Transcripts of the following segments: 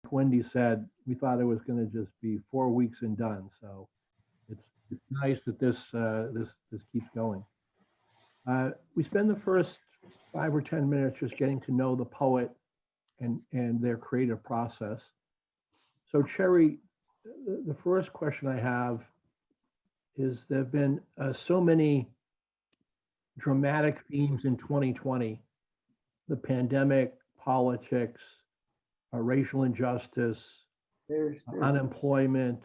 Wendy said, we thought it was going to just be 4 weeks and done. So it's nice that this keeps going. We spend the first 5 or 10 minutes just getting to know the poet and their creative process. So Cherry, the first question I have is there have been so many dramatic themes in 2020: the pandemic, politics, racial injustice, unemployment,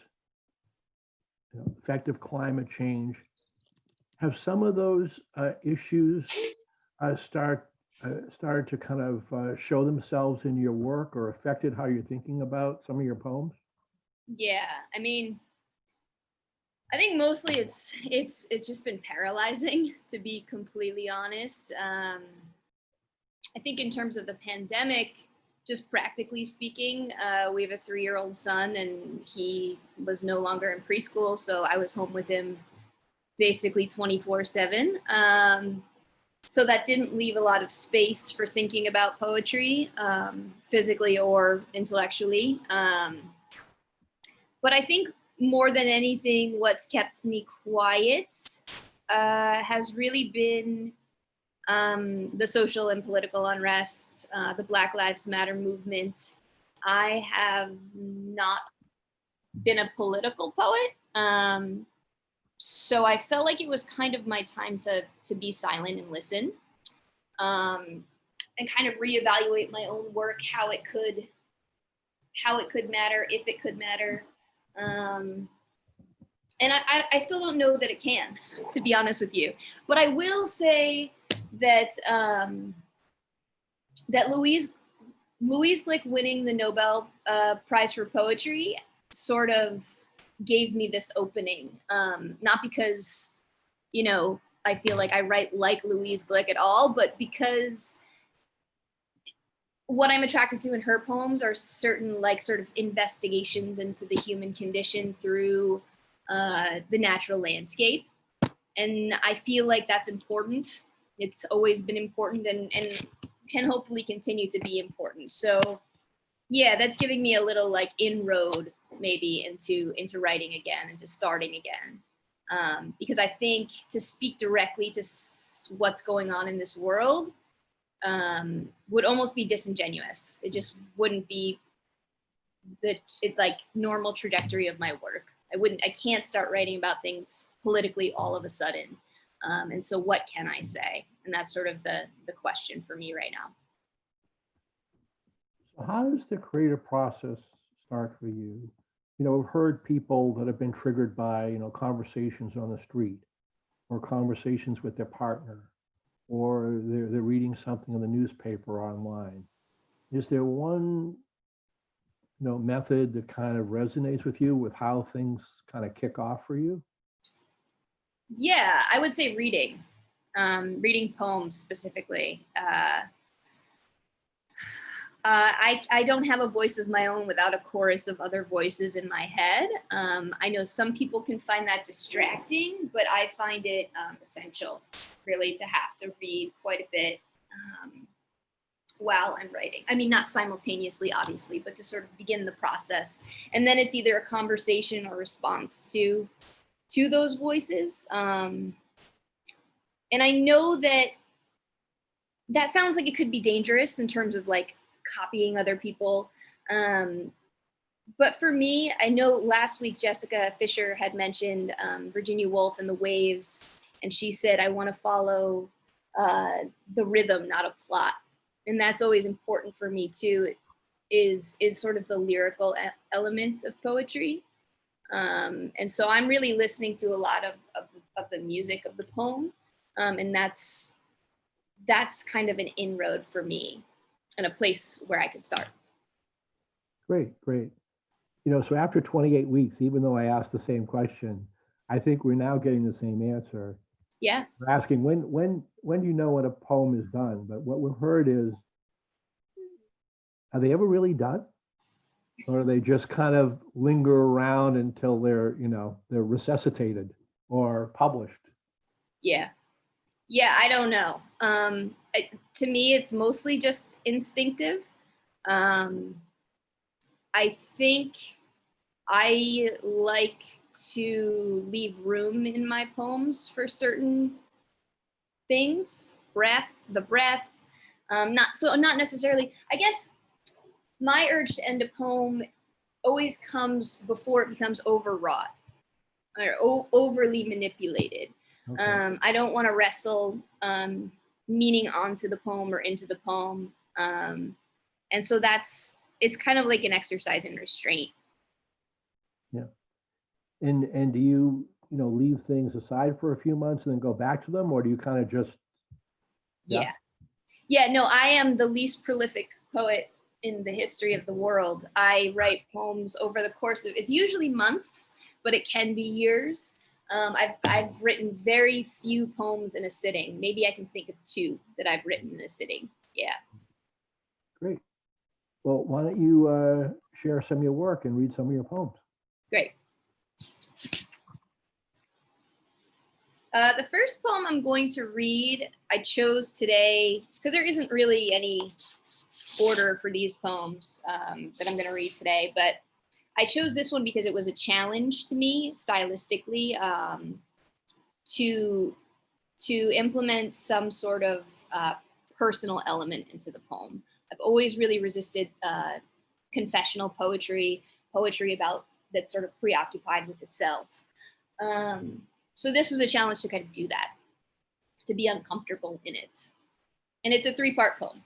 effective climate change. Have some of those issues started to kind of show themselves in your work or affected how you're thinking about some of your poems? Yeah, I mean, I think mostly it's just been paralyzing, to be completely honest. I think in terms of the pandemic, just practically speaking, we have a 3-year-old son, and he was no longer in preschool, so I was home with him basically 24/7. So that didn't leave a lot of space for thinking about poetry, physically or intellectually. But I think more than anything, what's kept me quiet has really been the social and political unrest, the Black Lives Matter movement. I have not been a political poet. So I felt like it was kind of my time to be silent and listen, and kind of reevaluate my own work, how it could matter, if it could matter. And I still don't know that it can, to be honest with you. But I will say that that Louise Glick winning the Nobel Prize for Poetry sort of gave me this opening. Not because, I feel like I write like Louise Glick at all, but because what I'm attracted to in her poems are certain sort of investigations into the human condition through the natural landscape. And I feel like that's important. It's always been important and can hopefully continue to be important. So yeah, that's giving me a little inroad maybe into writing again, into starting again. Because I think to speak directly to what's going on in this world would almost be disingenuous. It just wouldn't be it's normal trajectory of my work. I can't start writing about things politically all of a sudden. And so what can I say? And that's sort of the question for me right now. So how does the creative process start for you? I've heard people that have been triggered by, conversations on the street or conversations with their partner, or they're reading something in the newspaper or online. Is there one, method that kind of resonates with you with how things kind of kick off for you? Yeah, I would say reading. Reading poems specifically. I don't have a voice of my own without a chorus of other voices in my head. I know some people can find that distracting, but I find it essential, really, to have to read quite a bit while I'm writing. I mean, not simultaneously, obviously, but to sort of begin the process. And then it's either a conversation or response to those voices. And I know that sounds like it could be dangerous in terms of copying other people. But for me, I know last week Jessica Fisher had mentioned Virginia Woolf and the waves, and she said, I want to follow the rhythm, not a plot. And that's always important for me too, is sort of the lyrical elements of poetry. And so I'm really listening to a lot of the music of the poem. And that's kind of an inroad for me and a place where I could start. Great, great. So after 28 weeks, even though I asked the same question, I think we're now getting the same answer. Yeah. We're asking when do you know when a poem is done? But what we've heard is, are they ever really done? Or do they just kind of linger around until they're resuscitated or published? Yeah. Yeah, I don't know. To me, it's mostly just instinctive. I think I like to leave room in my poems for certain things, the breath. Not necessarily, I guess my urge to end a poem always comes before it becomes overwrought or overly manipulated. Okay. I don't want to wrestle meaning onto the poem or into the poem. And so it's kind of like an exercise in restraint. Yeah. And do you, leave things aside for a few months and then go back to them, or do you kind of just, Yeah. Yeah, no, I am the least prolific poet in the history of the world. I write poems over the course of, it's usually months, but it can be years. I've written very few poems in a sitting. Maybe I can think of 2 that I've written in a sitting. Yeah. Great. Well, why don't you share some of your work and read some of your poems? Great. The first poem I'm going to read, I chose today because there isn't really any order for these poems that I'm going to read today, but I chose this one because it was a challenge to me stylistically to implement some sort of personal element into the poem. I've always really resisted confessional poetry about that's sort of preoccupied with the self. So this was a challenge to kind of do that, to be uncomfortable in it. And it's a 3-part poem.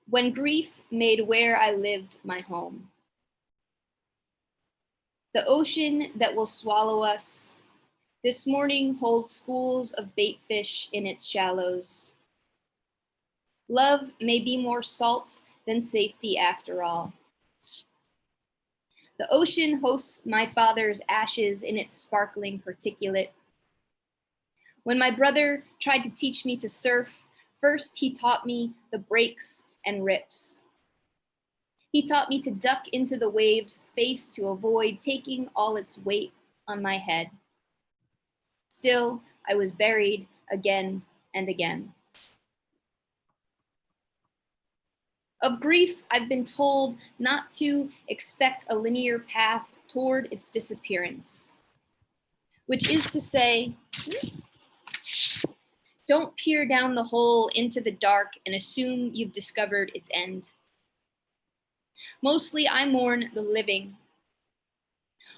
When grief made where I lived my home. The ocean that will swallow us this morning holds schools of bait fish in its shallows. Love may be more salt than safety after all. The ocean hosts my father's ashes in its sparkling particulate. When my brother tried to teach me to surf, first he taught me the breaks and rips. He taught me to duck into the waves' face to avoid taking all its weight on my head. Still, I was buried again and again. Of grief, I've been told not to expect a linear path toward its disappearance, which is to say, don't peer down the hole into the dark and assume you've discovered its end. Mostly, I mourn the living.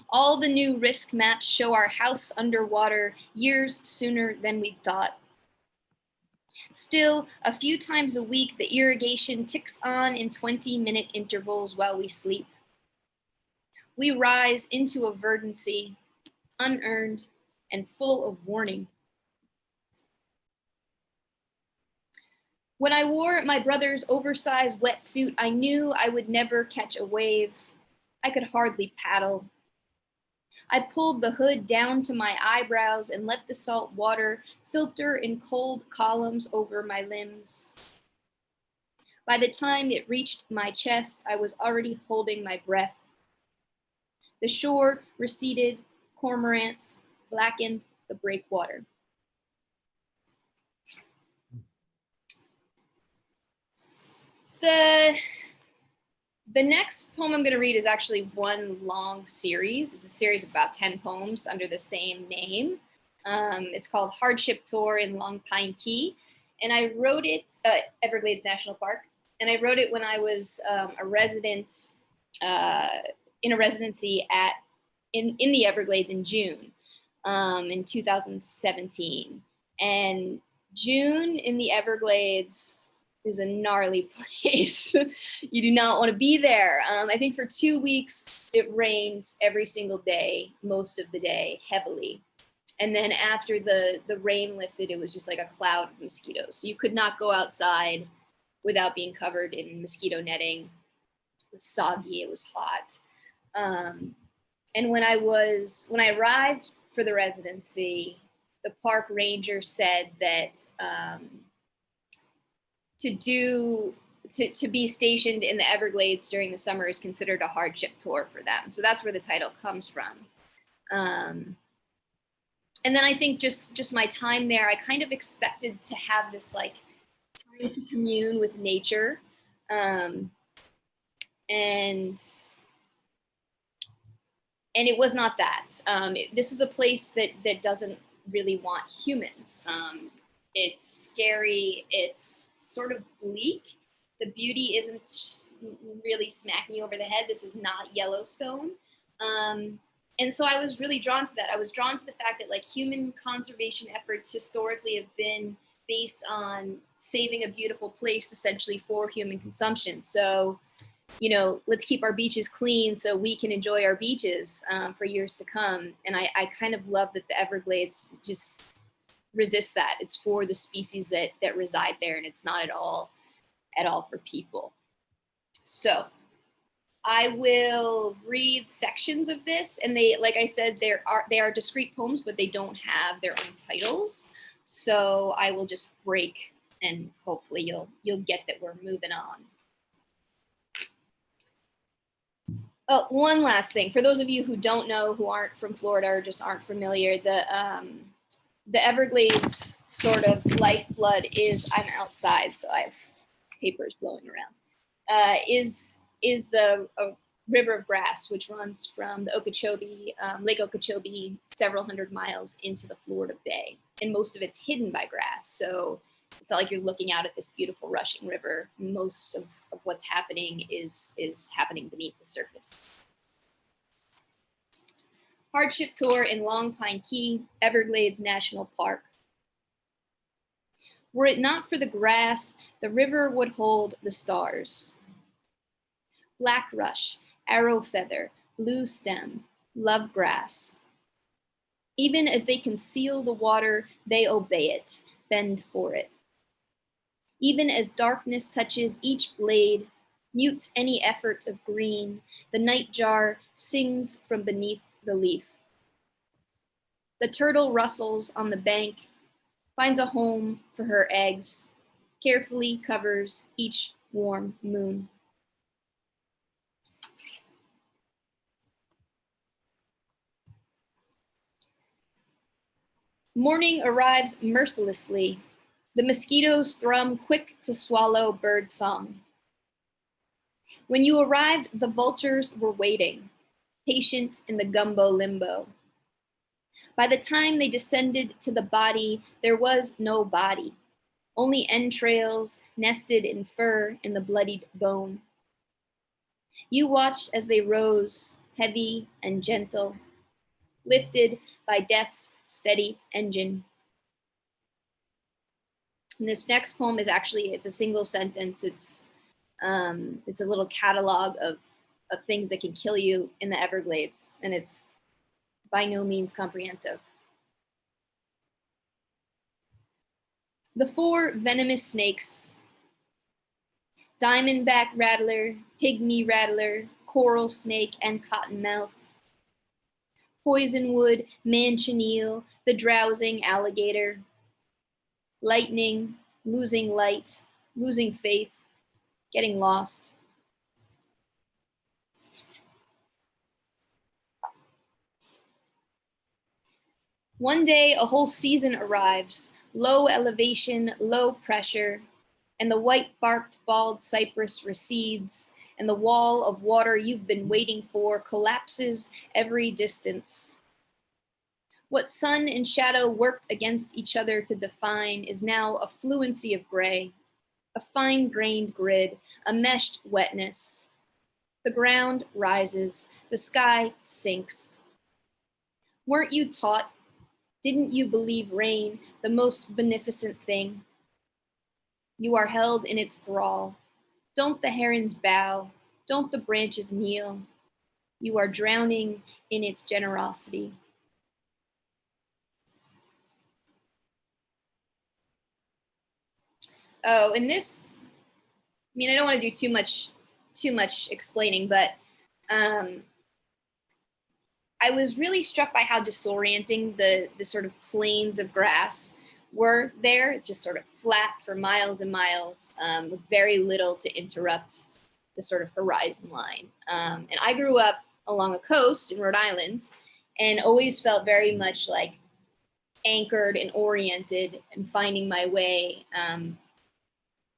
All the new risk maps show our house underwater years sooner than we thought. Still, a few times a week, the irrigation ticks on in 20-minute intervals while we sleep. We rise into a verdancy, unearned and full of warning. When I wore my brother's oversized wetsuit, I knew I would never catch a wave. I could hardly paddle. I pulled the hood down to my eyebrows and let the salt water filter in cold columns over my limbs. By the time it reached my chest, I was already holding my breath. The shore receded, cormorants blackened the breakwater. The next poem I'm going to read is actually one long series. It's a series of about 10 poems under the same name. It's called Hardship Tour in Long Pine Key. And I wrote it at Everglades National Park. And I wrote it when I was a resident in a residency in the Everglades in June in 2017. And June in the Everglades is a gnarly place. You do not want to be there. I think for 2 weeks, it rained every single day, most of the day, heavily. And then after the rain lifted, it was just like a cloud of mosquitoes. So you could not go outside without being covered in mosquito netting. It was soggy, it was hot. And when I arrived for the residency, the park ranger said that to be stationed in the Everglades during the summer is considered a hardship tour for them. So that's where the title comes from. And then I think just my time there, I kind of expected to have this like time to commune with nature. and it was not that. This is a place that doesn't really want humans. It's scary. It's sort of bleak. The beauty isn't really smacking you over the head. This is not Yellowstone. And so I was really drawn to that. I was drawn to the fact that like human conservation efforts historically have been based on saving a beautiful place essentially for human consumption. So, you know, let's keep our beaches clean so we can enjoy our beaches for years to come. And I kind of love that the Everglades just resist that. It's for the species that reside there, and it's not at all for people. So I will read sections of this, and they, like I said, they are discrete poems, but they don't have their own titles. So I will just break, and hopefully you'll get that we're moving on. Oh, one last thing. For those of you who don't know, who aren't from Florida or just aren't familiar, the Everglades sort of lifeblood is, I'm outside, so I have papers blowing around, is the river of grass, which runs from the Okeechobee, Lake Okeechobee, several hundred miles into the Florida Bay. And most of it's hidden by grass. So it's not like you're looking out at this beautiful rushing river. Most of what's happening is happening beneath the surface. Hardship tour in Long Pine Key, Everglades National Park. Were it not for the grass, the river would hold the stars. Black rush, arrow feather, blue stem, love grass. Even as they conceal the water, they obey it, bend for it. Even as darkness touches each blade, mutes any effort of green, the nightjar sings from beneath the leaf. The turtle rustles on the bank, finds a home for her eggs, carefully covers each warm moon. Morning arrives mercilessly. The mosquitoes thrum quick to swallow bird song. When you arrived, the vultures were waiting, patient in the gumbo limbo. By the time they descended to the body, there was no body, only entrails nested in fur and the bloodied bone. You watched as they rose, heavy and gentle, lifted by death's steady engine. And this next poem is actually, it's a single sentence. It's a little catalog of things that can kill you in the Everglades, and it's by no means comprehensive. The four venomous snakes: diamondback rattler, pygmy rattler, coral snake, and cottonmouth. Poisonwood, manchineel, the drowsing alligator. Lightning, losing light, losing faith, getting lost. One day, a whole season arrives, low elevation, low pressure, and the white-barked bald cypress recedes, and the wall of water you've been waiting for collapses every distance. What sun and shadow worked against each other to define is now a fluency of gray, a fine-grained grid, a meshed wetness. The ground rises, the sky sinks. Weren't you taught? Didn't you believe rain, the most beneficent thing? You are held in its thrall. Don't the herons bow? Don't the branches kneel? You are drowning in its generosity. Oh, and this, I mean, I don't want to do too much explaining, but I was really struck by how disorienting the sort of plains of grass were there. It's just sort of flat for miles and miles, with very little to interrupt the sort of horizon line. And I grew up along a coast in Rhode Island and always felt very much like anchored and oriented and finding my way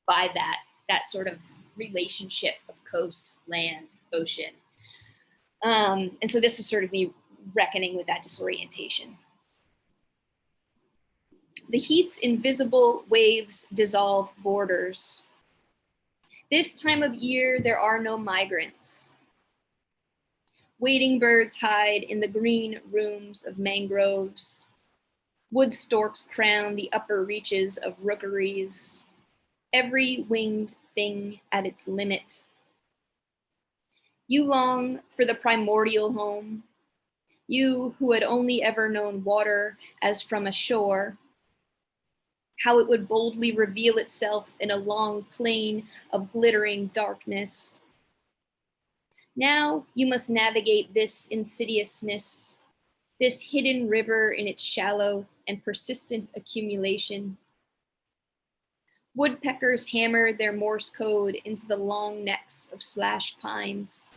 by that sort of relationship of coast, land, ocean. And so this is sort of me reckoning with that disorientation. The heat's invisible waves dissolve borders. This time of year, there are no migrants. Wading birds hide in the green rooms of mangroves. Wood storks crown the upper reaches of rookeries. Every winged thing at its limit. You long for the primordial home, you who had only ever known water as from a shore, how it would boldly reveal itself in a long plain of glittering darkness. Now you must navigate this insidiousness, this hidden river in its shallow and persistent accumulation. Woodpeckers hammer their Morse code into the long necks of slashed pines.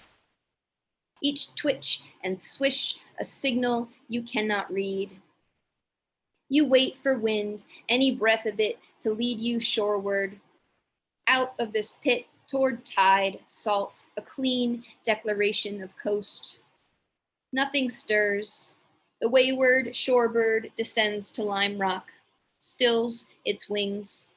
Each twitch and swish a signal you cannot read. You wait for wind, any breath of it, to lead you shoreward, out of this pit toward tide, salt, a clean declaration of coast. Nothing stirs. The wayward shorebird descends to Lime Rock, stills its wings.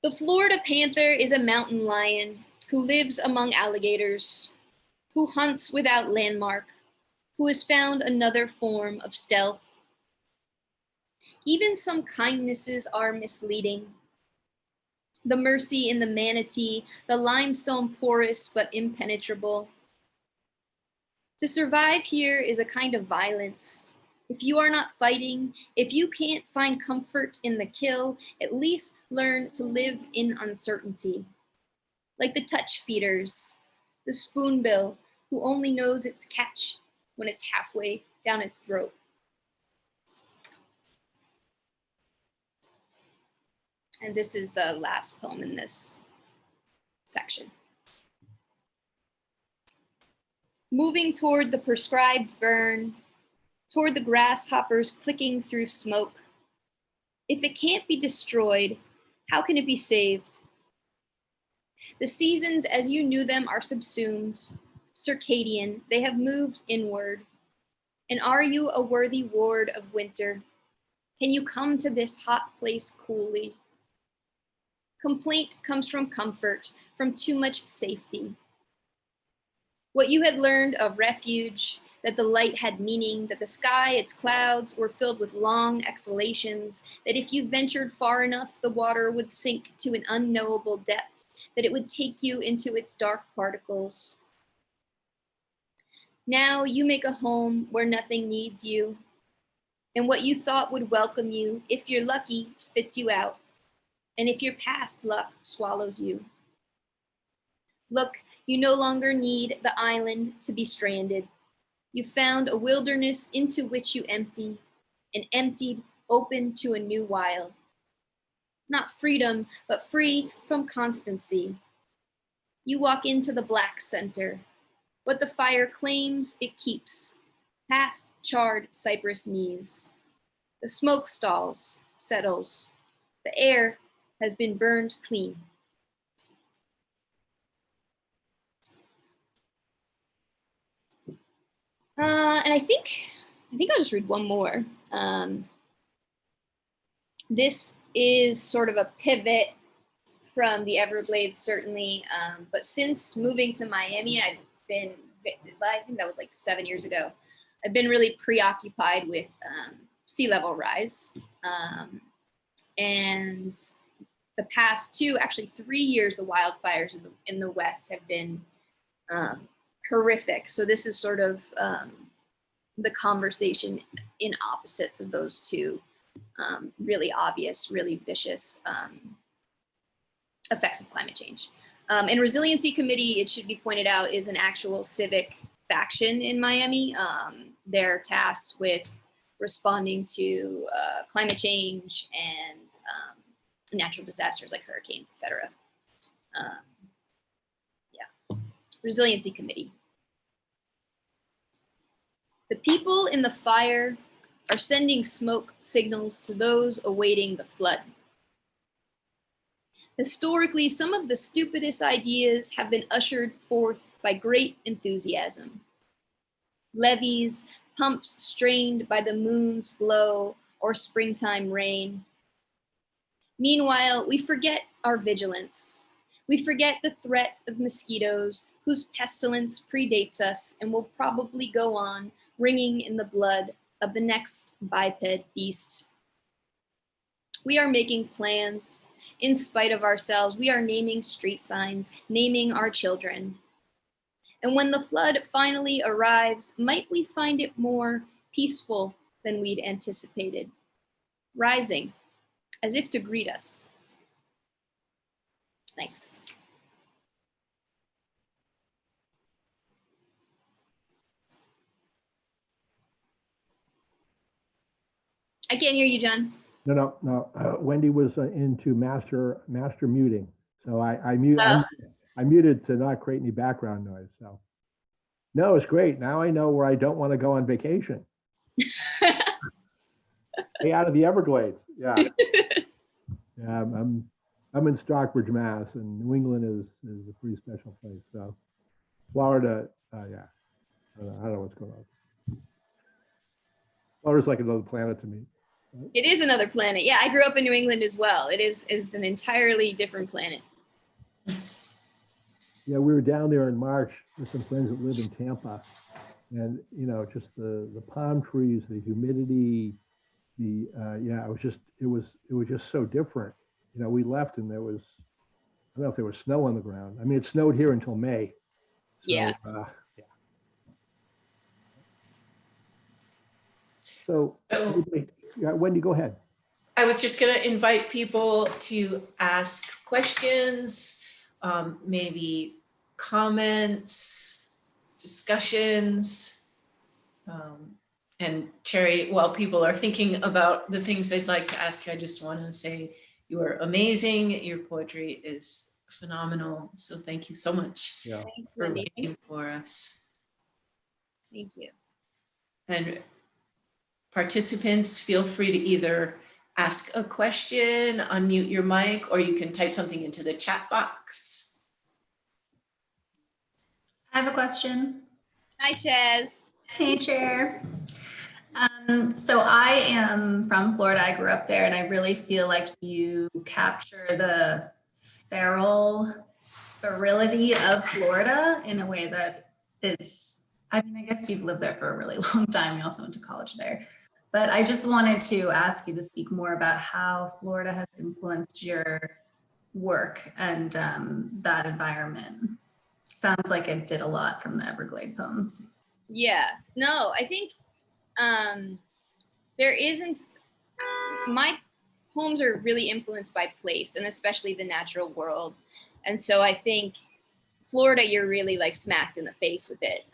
The Florida panther is a mountain lion who lives among alligators, who hunts without landmark, who has found another form of stealth. Even some kindnesses are misleading. The mercy in the manatee, the limestone porous but impenetrable. To survive here is a kind of violence. If you are not fighting, if you can't find comfort in the kill, at least learn to live in uncertainty. Like the touch feeders, the spoonbill who only knows its catch when it's halfway down its throat. And this is the last poem in this section. Moving toward the prescribed burn, toward the grasshoppers clicking through smoke. If it can't be destroyed, how can it be saved? The seasons as you knew them are subsumed, circadian, they have moved inward. And are you a worthy ward of winter? Can you come to this hot place coolly? Complaint comes from comfort, from too much safety. What you had learned of refuge, that the light had meaning, that the sky, its clouds, were filled with long exhalations, that if you ventured far enough, the water would sink to an unknowable depth, that it would take you into its dark particles. Now you make a home where nothing needs you, and what you thought would welcome you, if you're lucky, spits you out, and if your past luck swallows you. Look, you no longer need the island to be stranded. You found a wilderness into which you empty, and emptied, open to a new wild. Not freedom, but free from constancy. You walk into the black center. What the fire claims, it keeps. Past charred cypress knees. The smoke stalls, settles. The air has been burned clean. And I think I'll just read one more. This is sort of a pivot from the Everglades, certainly. But since moving to Miami, I think that was like 7 years ago. I've been really preoccupied with sea level rise. And the past 2, actually 3 years, the wildfires in the West have been horrific. So this is sort of the conversation in opposites of those two really obvious, really vicious effects of climate change. And Resiliency Committee, it should be pointed out, is an actual civic faction in Miami. They're tasked with responding to climate change and natural disasters like hurricanes, et cetera. Resiliency Committee. The people in the fire are sending smoke signals to those awaiting the flood. Historically, some of the stupidest ideas have been ushered forth by great enthusiasm. Levees, pumps strained by the moon's glow or springtime rain. Meanwhile, we forget our vigilance. We forget the threat of mosquitoes whose pestilence predates us and will probably go on ringing in the blood of the next biped beast. We are making plans. In spite of ourselves, we are naming street signs, naming our children. And when the flood finally arrives, might we find it more peaceful than we'd anticipated, rising as if to greet us. Thanks. I can't hear you, John. No. Wendy was into master muting, so I muted to not create any background noise. So no, it's great. Now I know where I don't want to go on vacation. Stay out of the Everglades. Yeah, yeah. I'm in Stockbridge, Mass, and New England is a pretty special place. So Florida, yeah, I don't know what's going on. Florida's like another planet to me. It is another planet. Yeah, I grew up in New England as well. It is an entirely different planet. Yeah, we were down there in March with some friends that live in Tampa, and just the palm trees, the humidity, yeah, it was just so different. We left and there was, I don't know if there was snow on the ground. I mean, it snowed here until May. So, Yeah. Yeah. So, Wendy, go ahead. I was just going to invite people to ask questions, maybe comments, discussions. And Cherry, while people are thinking about the things they'd like to ask you, I just want to say you are amazing. Your poetry is phenomenal. So thank you so much for reading for us. Thank you. And participants, feel free to either ask a question, unmute your mic, or you can type something into the chat box. I have a question. Hi, Chaz. Hey, Chair. So I am from Florida. I grew up there, and I really feel like you capture the ferality of Florida in a way that is, I mean, I guess you've lived there for a really long time. You also went to college there. But I just wanted to ask you to speak more about how Florida has influenced your work and that environment. Sounds like it did a lot from the Everglade poems. Yeah, no, I think there isn't, my poems are really influenced by place and especially the natural world. And so I think Florida, you're really like smacked in the face with it.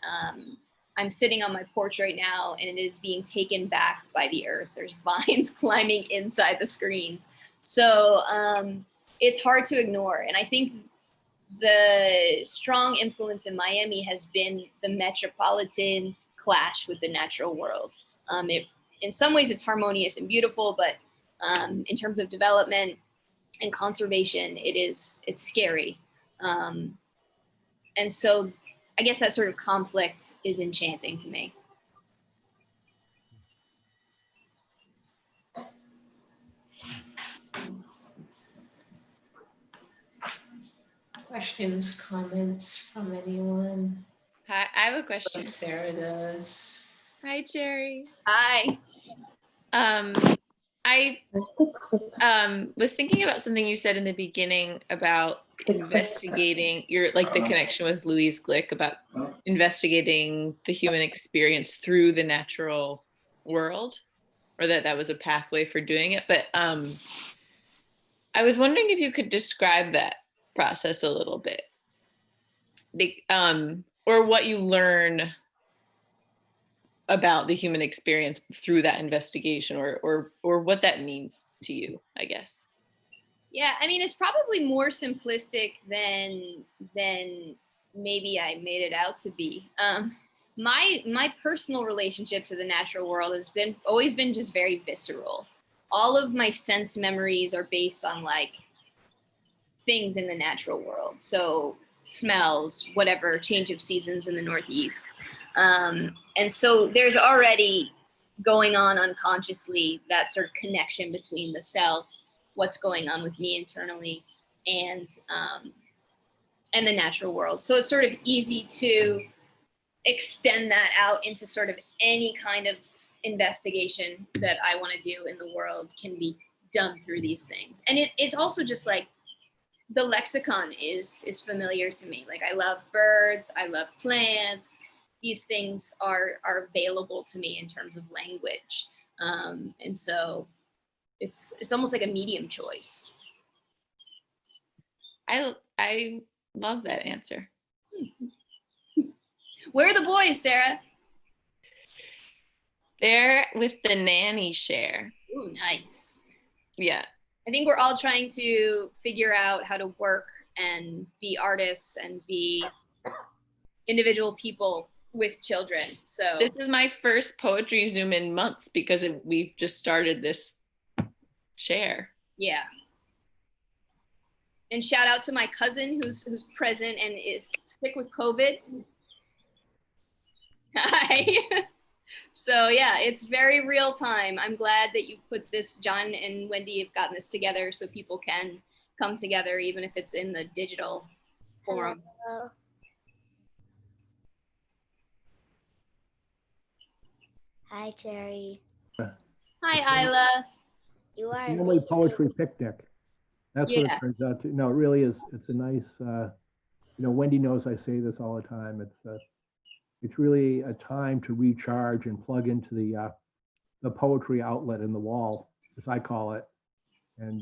I'm sitting on my porch right now and it is being taken back by the earth. There's vines climbing inside the screens. So it's hard to ignore. And I think the strong influence in Miami has been the metropolitan clash with the natural world. In some ways it's harmonious and beautiful, but in terms of development and conservation, it's scary. And so I guess that sort of conflict is enchanting to me. Questions, comments from anyone? Hi, I have a question. Sarah does. Hi, Cherry. Hi. I was thinking about something you said in the beginning about investigating the connection with Louise Glick about investigating the human experience through the natural world, or that was a pathway for doing it. But I was wondering if you could describe that process a little bit, or what you learn about the human experience through that investigation, or what that means to you, I guess. Yeah, I mean, it's probably more simplistic than maybe I made it out to be. my personal relationship to the natural world has always been just very visceral. All of my sense memories are based on like things in the natural world. So smells, whatever, change of seasons in the Northeast. And so there's already going on unconsciously that sort of connection between the self, what's going on with me internally, and the natural world. So it's sort of easy to extend that out into sort of any kind of investigation that I want to do in the world can be done through these things. And it's also just like the lexicon is familiar to me. Like I love birds, I love plants. These things are available to me in terms of language. And so it's almost like a medium choice. I love that answer. Where are the boys, Sarah? They're with the nanny share. Ooh, nice. Yeah. I think we're all trying to figure out how to work and be artists and be individual people with children. So this is my first poetry Zoom in months because we've just started this share. Yeah. And shout out to my cousin who's present and is sick with COVID. Hi. So yeah, it's very real time. I'm glad that you put this, John and Wendy have gotten this together so people can come together, even if it's in the digital forum. Hello. Hi, Jerry. Hi, Isla. You are Family amazing. poetry picnic. That's what Yeah. it turns out to. No, it really is. It's a nice, Wendy knows I say this all the time. It's really a time to recharge and plug into the poetry outlet in the wall, as I call it, and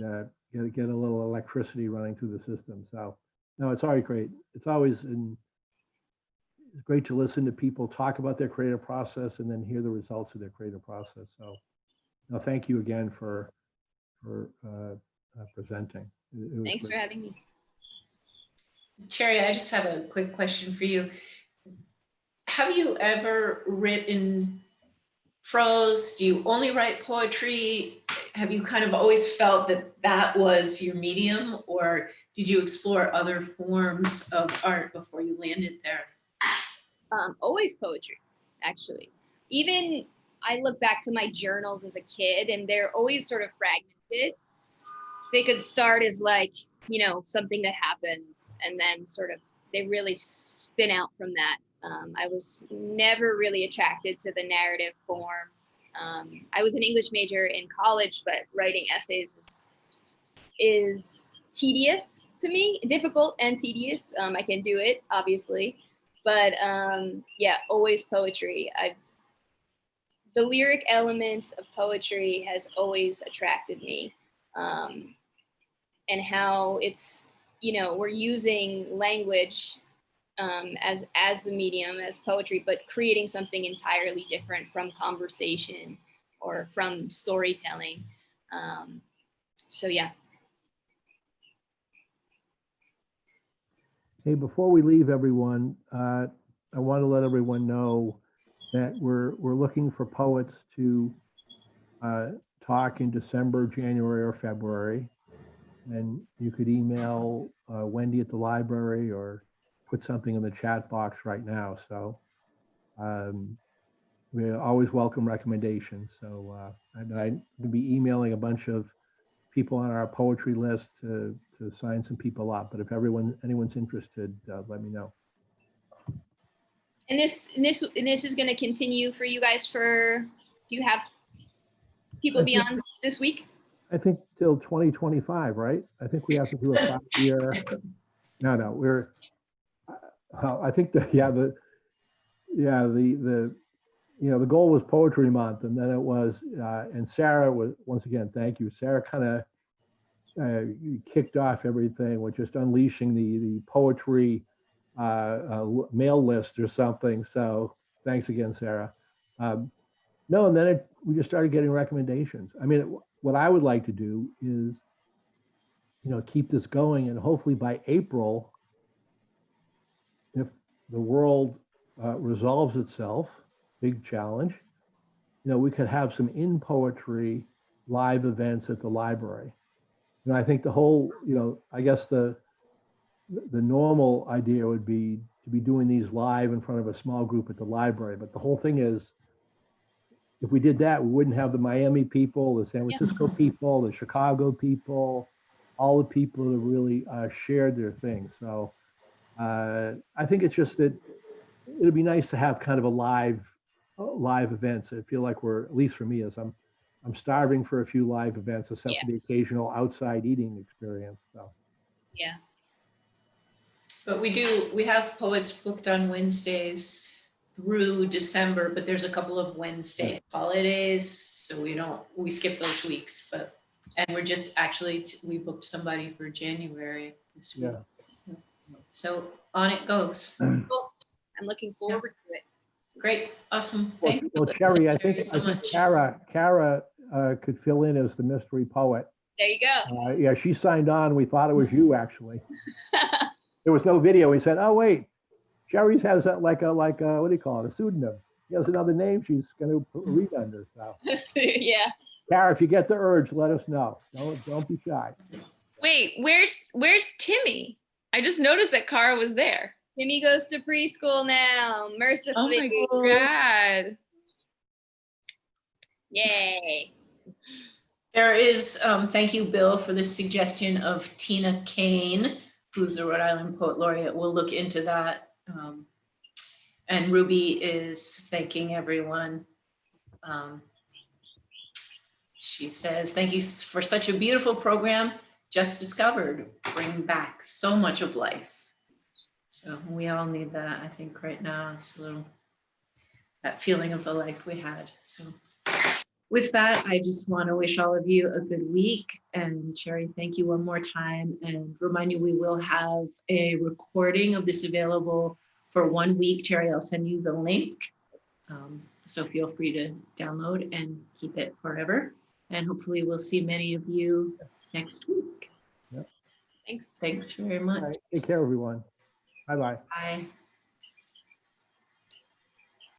get a little electricity running through the system. So, no, it's always great. It's great to listen to people talk about their creative process and then hear the results of their creative process. So, no, thank you again for presenting. Thanks for having me. Terry, I just have a quick question for you. Have you ever written prose? Do you only write poetry? Have you kind of always felt that was your medium, or did you explore other forms of art before you landed there? Always poetry, actually. Even I look back to my journals as a kid and they're always sort of fragmented. They could start as like, something that happens and then sort of they really spin out from that. I was never really attracted to the narrative form. I was an English major in college, but writing essays is tedious to me, difficult and tedious. I can do it, obviously, but yeah, always poetry. The lyric element of poetry has always attracted me, and how it's, we're using language as the medium, as poetry, but creating something entirely different from conversation or from storytelling. So yeah. Hey, before we leave everyone, I want to let everyone know that we're looking for poets to talk in December, January, or February. And you could email Wendy at the library or put something in the chat box right now. So we always welcome recommendations. So I'm going to be emailing a bunch of people on our poetry list to sign some people up. But if anyone's interested, let me know. And this is going to continue for you guys do you have people beyond this week? I think till 2025, right? I think we have to do a 5-year. No, I think the goal was Poetry Month, and then it was, and Sarah was, once again, thank you. Sarah kind of kicked off everything with just unleashing the poetry mail list or something. So thanks again, Sarah. No, and then we just started getting recommendations. I mean, what I would like to do is, keep this going, and hopefully by April, if the world resolves itself, big challenge. We could have some in poetry live events at the library. I think the whole, I guess the normal idea would be to be doing these live in front of a small group at the library. But the whole thing is, if we did that, we wouldn't have the Miami people, the San Francisco people, the Chicago people, all the people that really shared their thing. So I think it's just that it'd be nice to have kind of a live events. I feel like we're, at least for me, as I'm starving for a few live events, except for the occasional outside eating experience. So Yeah. But we have poets booked on Wednesdays through December, but there's a couple of Wednesday holidays, so we skip those weeks, and we're just actually, we booked somebody for January this week. Yeah. So on it goes. Cool. I'm looking forward to it. Great, awesome. Thank you. Well, Cherry, I think so much. Kara could fill in as the mystery poet. There you go. Yeah, she signed on. We thought it was you, actually. There was no video. We said, "Oh wait, Cherry's has like a what do you call it? A pseudonym. He has another name. She's going to read under." So, Yeah. Kara, if you get the urge, let us know. Don't be shy. Wait, where's Timmy? I just noticed that Kara was there. Timmy goes to preschool now. Mercifully. Oh my God. Yay. There is, thank you, Bill, for the suggestion of Tina Kane, who's a Rhode Island Poet Laureate. We'll look into that. And Ruby is thanking everyone. She says, thank you for such a beautiful program. Just discovered, bring back so much of life. So we all need that, I think, right now. It's a little, that feeling of the life we had. So with that, I just want to wish all of you a good week. And Cherry, thank you one more time. And remind you, we will have a recording of this available for 1 week. Cherry, I'll send you the link. So feel free to download and keep it forever. And hopefully we'll see many of you next week. Yep. Thanks. Thanks very much. All right, take care, everyone. Bye-bye. Bye.